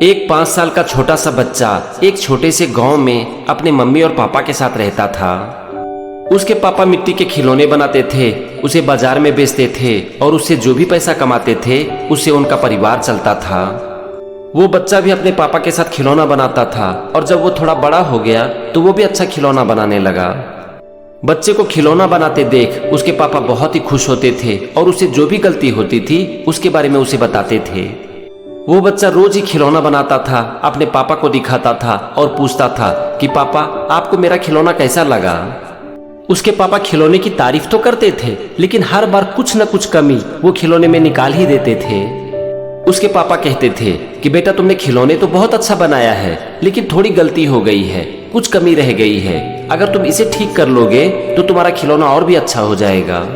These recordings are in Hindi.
एक 5 साल का छोटा सा बच्चा एक छोटे से गांव में अपने मम्मी और पापा के साथ रहता था। उसके पापा मिट्टी के खिलौने बनाते थे, उसे बाजार में बेचते थे और उससे जो भी पैसा कमाते थे उससे उनका परिवार चलता था। वो बच्चा भी अपने पापा के साथ खिलौना बनाता था और जब वो थोड़ा बड़ा हो गया तो वो भी अच्छा खिलौना बनाने लगा। बच्चे को खिलौना बनाते देख उसके पापा बहुत ही खुश होते थे और उससे जो भी गलती होती थी उसके बारे में उसे बताते थे। वो बच्चा रोज ही खिलौना बनाता था, अपने पापा को दिखाता था और पूछता था कि पापा आपको मेरा खिलौना कैसा लगा। उसके पापा खिलौने की तारीफ तो करते थे लेकिन हर बार कुछ न कुछ कमी वो खिलौने में निकाल ही देते थे। उसके पापा कहते थे कि बेटा तुमने खिलौने तो बहुत अच्छा बनाया है लेकिन थोड़ी गलती हो गई है, कुछ कमी रह गई है, अगर तुम इसे ठीक कर लोगे तो तुम्हारा खिलौना और भी अच्छा हो जाएगा।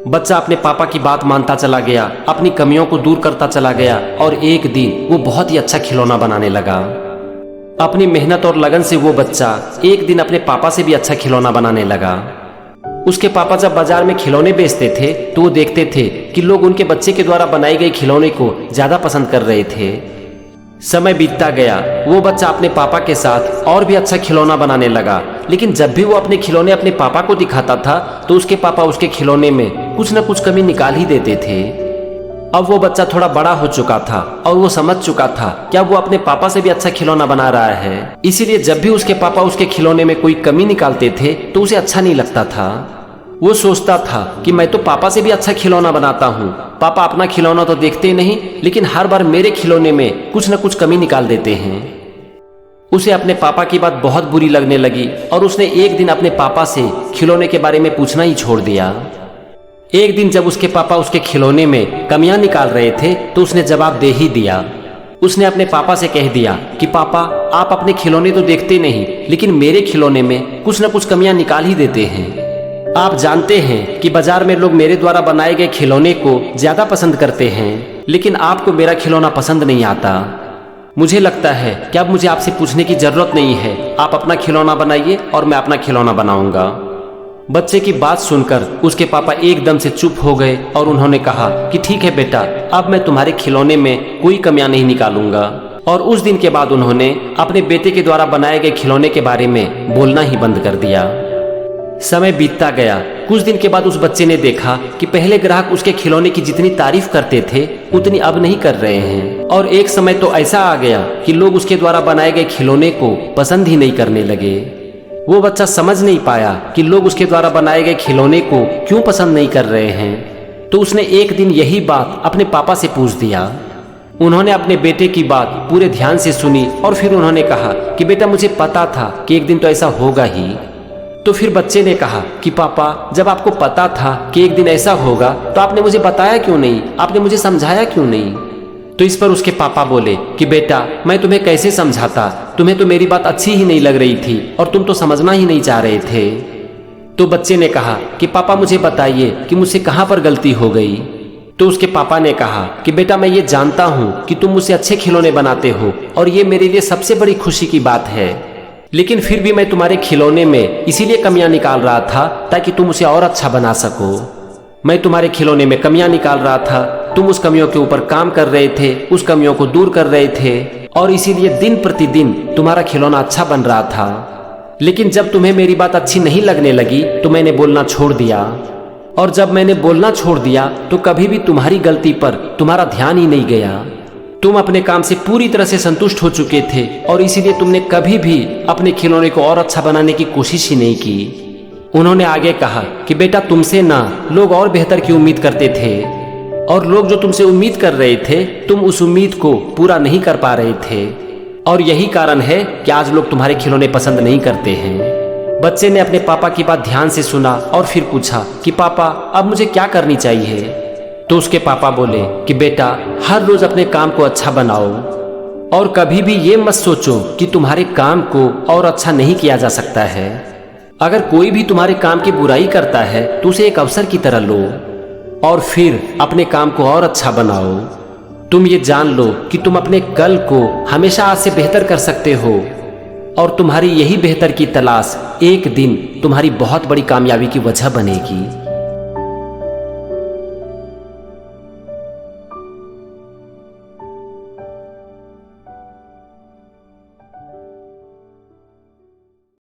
बच्चा अपने पापा की बात मानता चला गया, अपनी कमियों को दूर करता चला गया और एक दिन वो बहुत ही अच्छा खिलौना बनाने लगा। अपनी मेहनत और लगन से वो बच्चा एक दिन अपने पापा से भी अच्छा खिलौना बनाने लगा। उसके पापा जब बाजार में खिलौने बेचते थे तो वो देखते थे कि लोग उनके बच्चे के द्वारा बनाए गए खिलौने को ज्यादा पसंद कर रहे थे। समय बीतता गया, वो बच्चा अपने पापा के साथ और भी अच्छा खिलौना बनाने लगा, लेकिन जब भी वो अपने खिलौने अपने पापा को दिखाता था तो उसके पापा उसके खिलौने में कुछ न कुछ कमी निकाल ही देते थे। अब वो बच्चा थोड़ा बड़ा हो चुका था और वो समझ चुका था क्या वो अपने पापा से भी अच्छा खिलौना बना रहा है। इसीलिए जब भी उसके पापा उसके खिलौने में कोई कमी निकालते थे तो उसे अच्छा नहीं लगता था। वो सोचता था कि मैं तो पापा से भी अच्छा खिलौना बनाता हूँ, पापा अपना खिलौना तो देखते नहीं लेकिन हर बार मेरे खिलौने में कुछ न कुछ कमी निकाल देते हैं। उसे अपने पापा की बात बहुत बुरी लगने लगी और उसने एक दिन अपने पापा से खिलौने के बारे में पूछना ही छोड़ दिया। एक दिन जब उसके पापा उसके खिलौने में कमियां निकाल रहे थे तो उसने जवाब दे ही दिया। उसने अपने पापा से कह दिया कि पापा आप अपने खिलौने तो देखते नहीं लेकिन मेरे खिलौने में कुछ न कुछ कमियां निकाल ही देते हैं। आप जानते हैं कि बाजार में लोग मेरे द्वारा बनाए गए खिलौने को ज्यादा पसंद करते हैं लेकिन आपको मेरा खिलौना पसंद नहीं आता। मुझे लगता है कि अब मुझे आपसे पूछने की जरूरत नहीं है, आप अपना खिलौना बनाइए और मैं अपना खिलौना बनाऊंगा। बच्चे की बात सुनकर उसके पापा एकदम से चुप हो गए और उन्होंने कहा कि ठीक है बेटा, अब मैं तुम्हारे खिलौने में कोई कमियां नहीं निकालूंगा। और उस दिन के बाद उन्होंने अपने बेटे के द्वारा बनाए गए खिलौने के बारे में बोलना ही बंद कर दिया। समय बीतता गया। कुछ दिन के बाद उस बच्चे ने देखा कि पहले ग्राहक उसके खिलौने की जितनी तारीफ करते थे उतनी अब नहीं कर रहे हैं और एक समय तो ऐसा आ गया कि लोग उसके द्वारा बनाए गए खिलौने को पसंद ही नहीं करने लगे। वो बच्चा समझ नहीं पाया कि लोग उसके द्वारा बनाए गए खिलौने को क्यों पसंद नहीं कर रहे हैं, तो उसने एक दिन यही बात अपने पापा से पूछ दिया। उन्होंने अपने बेटे की बात पूरे ध्यान से सुनी और फिर उन्होंने कहा कि बेटा मुझे पता था कि एक दिन तो ऐसा होगा ही। तो फिर बच्चे ने कहा कि पापा जब आपको पता था कि एक दिन ऐसा होगा तो आपने मुझे बताया क्यों नहीं, आपने मुझे समझाया क्यों नहीं। तो इस पर उसके पापा बोले कि बेटा मैं तुम्हें कैसे समझाता, तुम्हें तो मेरी बात अच्छी ही नहीं लग रही थी और तुम तो समझना ही नहीं चाह रहे थे। तो बच्चे ने कहा कि पापा मुझे बताइए कि मुझसे कहाँ पर गलती हो गई। तो उसके पापा ने कहा कि बेटा मैं ये जानता हूँ कि तुम मुझसे अच्छे खिलौने बनाते हो और ये मेरे लिए सबसे बड़ी खुशी की बात है, लेकिन फिर भी मैं तुम्हारे खिलौने में इसीलिए कमियां निकाल रहा था ताकि तुम उसे और अच्छा बना सको। मैं तुम्हारे खिलौने में कमियां निकाल रहा था, तुम उस कमियों के ऊपर काम कर रहे थे, उस कमियों को दूर कर रहे थे और इसीलिए दिन प्रतिदिन तुम्हारा खिलौना अच्छा बन रहा था। लेकिन जब तुम्हें मेरी बात अच्छी नहीं लगने लगी तो मैंने बोलना छोड़ दिया और जब मैंने बोलना छोड़ दिया तो कभी भी तुम्हारी गलती पर तुम्हारा ध्यान ही नहीं गया। तुम अपने काम से पूरी तरह से संतुष्ट हो चुके थे और इसीलिए तुमने कभी भी अपने खिलौने को और अच्छा बनाने की कोशिश ही नहीं की। उन्होंने आगे कहा कि बेटा तुमसे ना लोग और बेहतर की उम्मीद करते थे और लोग जो तुमसे उम्मीद कर रहे थे तुम उस उम्मीद को पूरा नहीं कर पा रहे थे और यही कारण है कि आज लोग तुम्हारे खिलौने पसंद नहीं करते हैं। बच्चे ने अपने पापा की बात ध्यान से सुना और फिर पूछा कि पापा अब मुझे क्या करनी चाहिए। तो उसके पापा बोले कि बेटा हर रोज अपने काम को अच्छा बनाओ और कभी भी ये मत सोचो कि तुम्हारे काम को और अच्छा नहीं किया जा सकता है। अगर कोई भी तुम्हारे काम की बुराई करता है तो उसे एक अवसर की तरह लो और फिर अपने काम को और अच्छा बनाओ। तुम ये जान लो कि तुम अपने कल को हमेशा आज से बेहतर कर सकते हो और तुम्हारी यही बेहतर की तलाश एक दिन तुम्हारी बहुत बड़ी कामयाबी की वजह बनेगी।